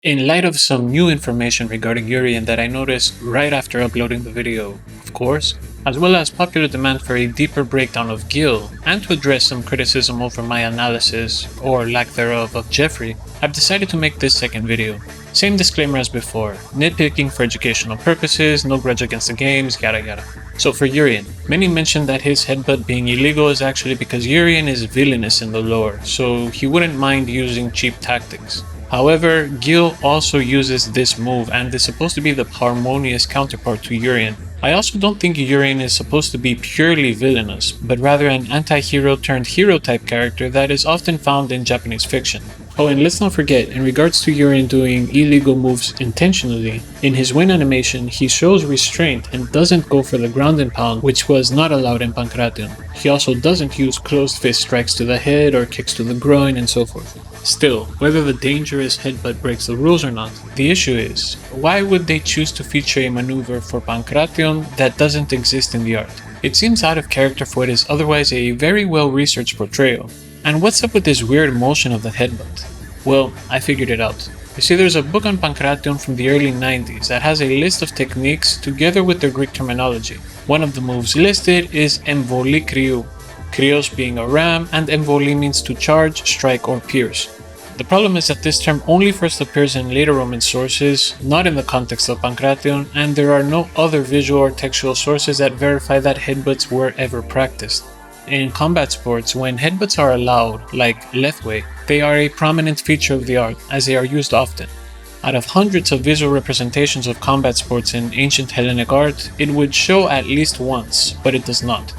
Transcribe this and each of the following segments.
In light of some new information regarding Urien that I noticed right after uploading the video, of course, as well as popular demand for a deeper breakdown of Gill, and to address some criticism over my analysis, or lack thereof, of Jeffry, I've decided to make this second video. Same disclaimer as before, nitpicking for educational purposes, no grudge against the games, yada yada. So for Urien, many mentioned that his headbutt being illegal is actually because Urien is villainous in the lore, so he wouldn't mind using cheap tactics. However, Gill also uses this move and is supposed to be the harmonious counterpart to Urien. I also don't think Urien is supposed to be purely villainous, but rather an anti-hero turned hero type character that is often found in Japanese fiction. Oh, and let's not forget, in regards to Urien doing illegal moves intentionally, in his win animation he shows restraint and doesn't go for the ground and pound, which was not allowed in Pankration. He also doesn't use closed fist strikes to the head or kicks to the groin and so forth. Still, whether the dangerous headbutt breaks the rules or not, the issue is, why would they choose to feature a maneuver for Pankration that doesn't exist in the art? It seems out of character for what is otherwise a very well researched portrayal. And what's up with this weird motion of the headbutt? Well, I figured it out. You see, there's a book on Pankration from the early 90s that has a list of techniques together with their Greek terminology. One of the moves listed is emvoli kriou. Krios being a ram, and emvoli means to charge, strike, or pierce. The problem is that this term only first appears in later Roman sources, not in the context of Pankration, and there are no other visual or textual sources that verify that headbutts were ever practiced. In combat sports, when headbutts are allowed, like left way, they are a prominent feature of the art, as they are used often. Out of hundreds of visual representations of combat sports in ancient Hellenic art, it would show at least once, but it does not.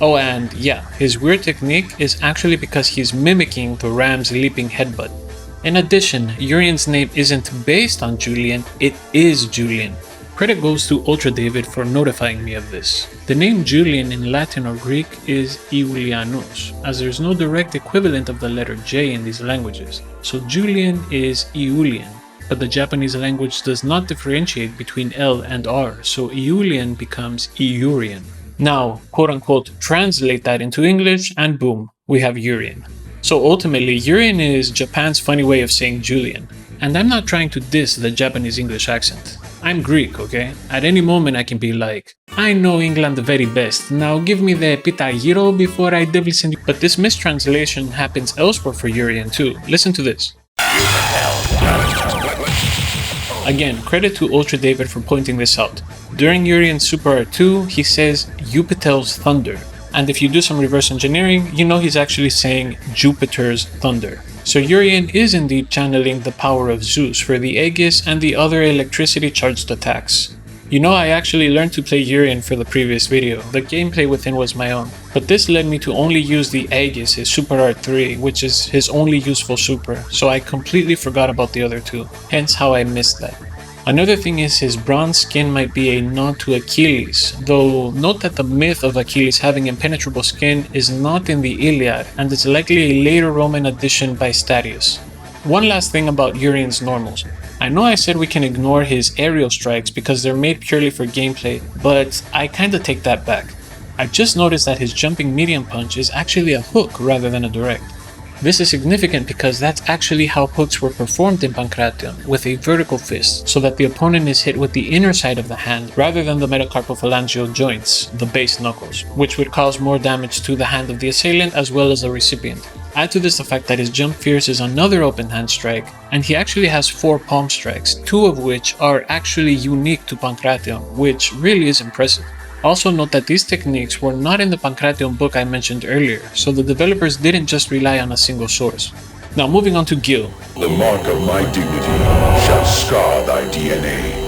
Oh, and yeah, his weird technique is actually because he's mimicking the ram's leaping headbutt. In addition, Urian's name isn't based on Julian, it is Julian. Credit goes to Ultra David for notifying me of this. The name Julian in Latin or Greek is Iulianus, as there's no direct equivalent of the letter J in these languages, so Julian is Iulian. But the Japanese language does not differentiate between L and R, so Iulian becomes Urian. Now, quote-unquote, translate that into English and boom, we have Urien. So ultimately, Urien is Japan's funny way of saying Julian. And I'm not trying to diss the Japanese English accent. I'm Greek, okay? At any moment I can be like, I know England the very best, now give me the pitagiro before I devil send you. But this mistranslation happens elsewhere for Urien too. Listen to this. Again, credit to Ultra David for pointing this out. During Urian's Super Art 2, he says Jupiter's thunder. And if you do some reverse engineering, you know he's actually saying Jupiter's thunder. So Urien is indeed channeling the power of Zeus for the Aegis and the other electricity charged attacks. You know, I actually learned to play Urien for the previous video. The gameplay within was my own. But this led me to only use the Aegis, his Super Art 3, which is his only useful super, so I completely forgot about the other two, hence how I missed that. Another thing is his bronze skin might be a nod to Achilles, though note that the myth of Achilles having impenetrable skin is not in the Iliad and is likely a later Roman addition by Statius. One last thing about Urian's normals. I know I said we can ignore his aerial strikes because they're made purely for gameplay, but I kinda take that back. I just noticed that his jumping medium punch is actually a hook rather than a direct. This is significant because that's actually how hooks were performed in Pankration, with a vertical fist, so that the opponent is hit with the inner side of the hand rather than the metacarpophalangeal joints, the base knuckles, which would cause more damage to the hand of the assailant as well as the recipient. Add to this the fact that his jump fierce is another open hand strike, and he actually has 4 palm strikes, 2 of which are actually unique to Pankration, which really is impressive. Also note that these techniques were not in the Pankration book I mentioned earlier, so the developers didn't just rely on a single source. Now moving on to Gill. The mark of my dignity shall scar thy DNA.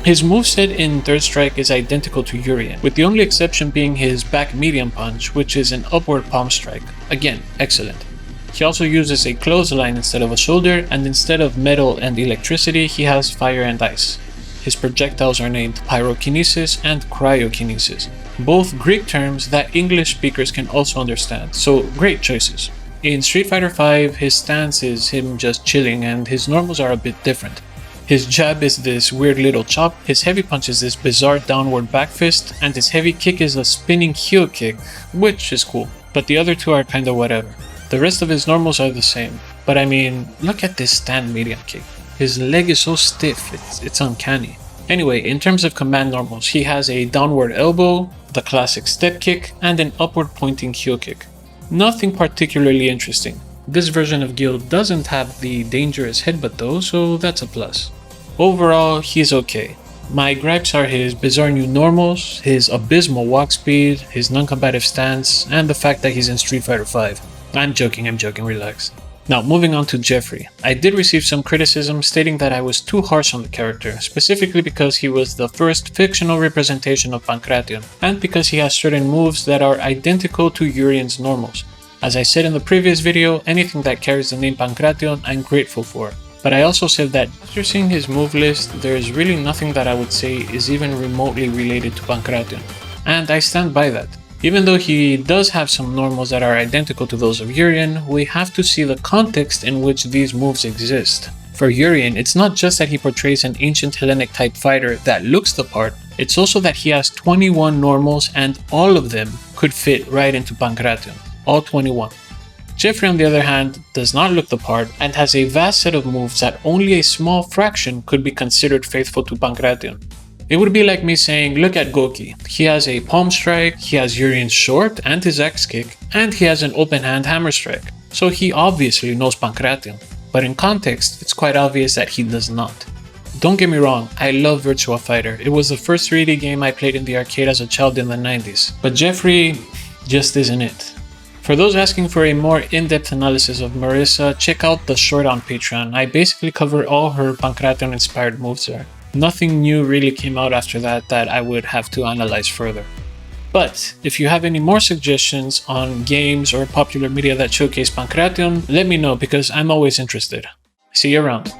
His moveset in Third Strike is identical to Urien, with the only exception being his back medium punch, which is an upward palm strike. Again, excellent. He also uses a clothesline instead of a shoulder, and instead of metal and electricity, he has fire and ice. His projectiles are named pyrokinesis and cryokinesis, both Greek terms that English speakers can also understand, so great choices. In Street Fighter V, his stance is him just chilling and his normals are a bit different. His jab is this weird little chop, his heavy punch is this bizarre downward back fist, and his heavy kick is a spinning heel kick, which is cool, but the other two are kinda whatever. The rest of his normals are the same, but I mean, look at this stand medium kick. His leg is so stiff, it's uncanny. Anyway, in terms of command normals, he has a downward elbow, the classic step kick, and an upward pointing heel kick. Nothing particularly interesting. This version of Gill doesn't have the dangerous headbutt though, so that's a plus. Overall, he's okay. My gripes are his bizarre new normals, his abysmal walk speed, his non-combative stance, and the fact that he's in Street Fighter V. I'm joking, relax. Now, moving on to Jeffry. I did receive some criticism stating that I was too harsh on the character, specifically because he was the first fictional representation of Pankration, and because he has certain moves that are identical to Urian's normals. As I said in the previous video, anything that carries the name Pankration I'm grateful for. But I also said that after seeing his move list, there is really nothing that I would say is even remotely related to Pankration. And I stand by that. Even though he does have some normals that are identical to those of Urian, we have to see the context in which these moves exist. For Urian, it's not just that he portrays an ancient Hellenic type fighter that looks the part, it's also that he has 21 normals and all of them could fit right into Pankration. All 21. Jeffry, on the other hand, does not look the part and has a vast set of moves that only a small fraction could be considered faithful to Pankration. It would be like me saying, look at Goki. He has a palm strike, he has Urian's short and his X kick, and he has an open hand hammer strike. So he obviously knows Pankration. But in context, it's quite obvious that he does not. Don't get me wrong, I love Virtua Fighter. It was the first 3D game I played in the arcade as a child in the 90s. But Jeffry just isn't it. For those asking for a more in-depth analysis of Marisa, check out the short on Patreon. I basically cover all her Pankration inspired moves there. Nothing new really came out after that I would have to analyze further. But if you have any more suggestions on games or popular media that showcase Pankration, let me know because I'm always interested. See you around.